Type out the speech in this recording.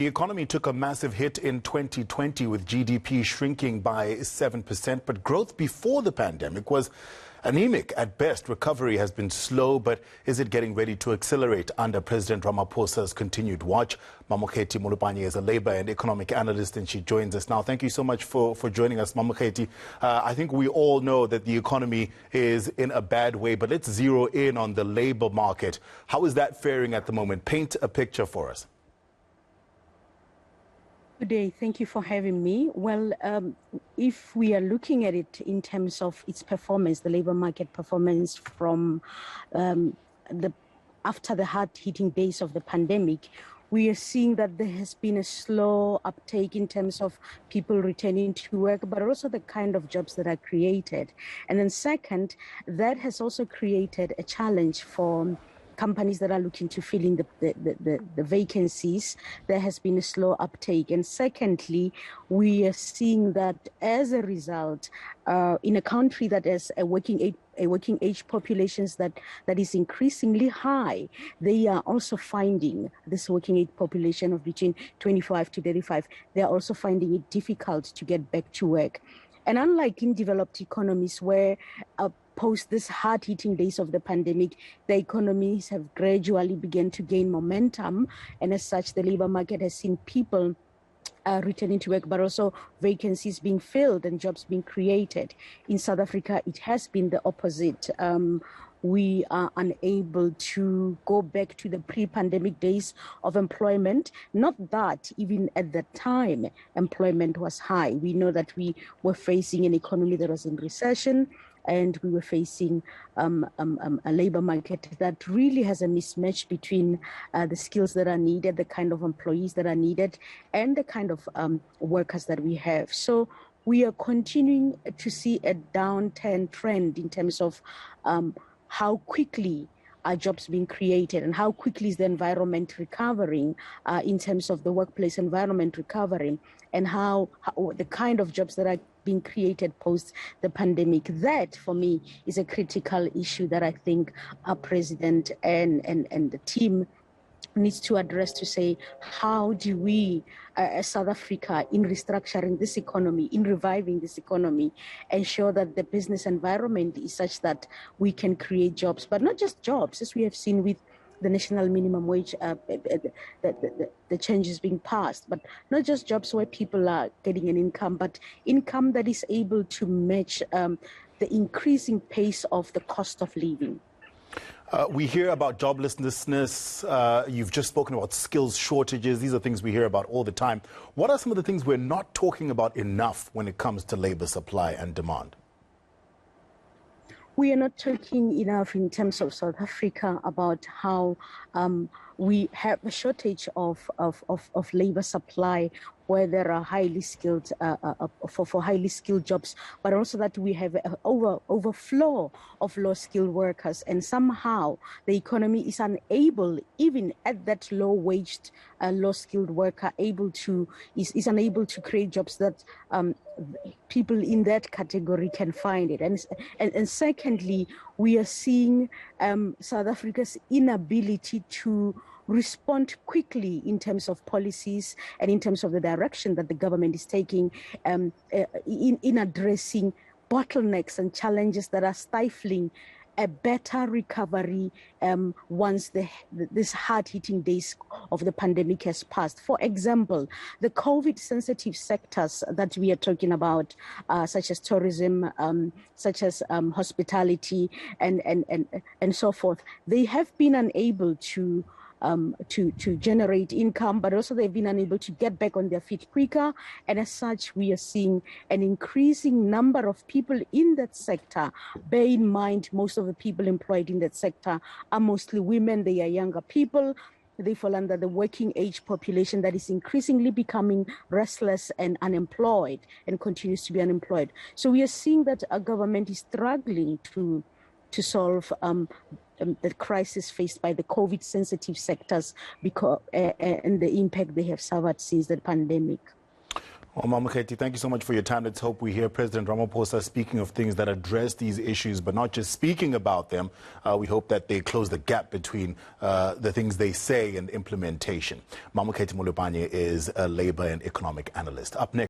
The economy took a massive hit in 2020 with GDP shrinking by 7%, but growth before the pandemic was anemic at best. Recovery has been slow, but is it getting ready to accelerate under President Ramaphosa's continued watch? Mamokgethi Molopane is a labor and economic analyst, and she joins us now. Thank you so much for joining us, Mamokgethi. I think we all know that the economy is in a bad way, but let's zero in on the labor market. How is that faring at the moment? Paint a picture for us. Good day. Thank you for having me. Well, if we are looking at it in terms of its performance, the labor market performance from after the hard-hitting days of the pandemic, we are seeing that there has been a slow uptake in terms of people returning to work, but also the kind of jobs that are created. And then second, that has also created a challenge for companies that are looking to fill in the vacancies. There has been a slow uptake. And secondly, we are seeing that as a result, in a country that has a working age populations that is increasingly high, they are also finding this working age population of between 25 to 35, they are also finding it difficult to get back to work. And unlike in developed economies where post this hard-hitting days of the pandemic, the economies have gradually begun to gain momentum. And as such, the labor market has seen people returning to work, but also vacancies being filled and jobs being created. In South Africa, it has been the opposite. We are unable to go back to the pre-pandemic days of employment. Not that even at that time, employment was high. We know that we were facing an economy that was in recession, and we were facing a labor market that really has a mismatch between the skills that are needed, the kind of employees that are needed, and the kind of workers that we have. So we are continuing to see a downturn trend in terms of how quickly are jobs being created and how quickly is the environment recovering in terms of the workplace environment recovering, and how the kind of jobs that are being created post the pandemic. That, for me, is a critical issue that I think our president and the team needs to address, to say, how do we, as South Africa, in restructuring this economy, in reviving this economy, ensure that the business environment is such that we can create jobs, but not just jobs, as we have seen with the national minimum wage, the changes being passed, but not just jobs where people are getting an income, but income that is able to match the increasing pace of the cost of living. We hear about joblessness. You've just spoken about skills shortages. These are things we hear about all the time. What are some of the things we're not talking about enough when it comes to labor supply and demand? We are not talking enough in terms of South Africa about how we have a shortage of labor supply, where there are highly skilled for highly skilled jobs, but also that we have an overflow of low-skilled workers, and somehow the economy is unable, even at that low-waged, low-skilled worker, is unable to create jobs that people in that category can find it. And secondly, we are seeing South Africa's inability to respond quickly in terms of policies and in terms of the direction that the government is taking in addressing bottlenecks and challenges that are stifling a better recovery once this hard-hitting days of the pandemic has passed. For example, the COVID-sensitive sectors that we are talking about, such as tourism, such as hospitality, and so forth, they have been unable to generate income, but also they've been unable to get back on their feet quicker. And as such, we are seeing an increasing number of people in that sector. Bear in mind, most of the people employed in that sector are mostly women. They are younger people. They fall under the working age population that is increasingly becoming restless and unemployed and continues to be unemployed. So we are seeing that our government is struggling to solve the crisis faced by the COVID-sensitive sectors because and the impact they have suffered since the pandemic. Well, Mamuketi, thank you so much for your time. Let's hope we hear President Ramaphosa speaking of things that address these issues, but not just speaking about them. We hope that they close the gap between the things they say and implementation. Mamuketi Molopane is a labor and economic analyst. Up next.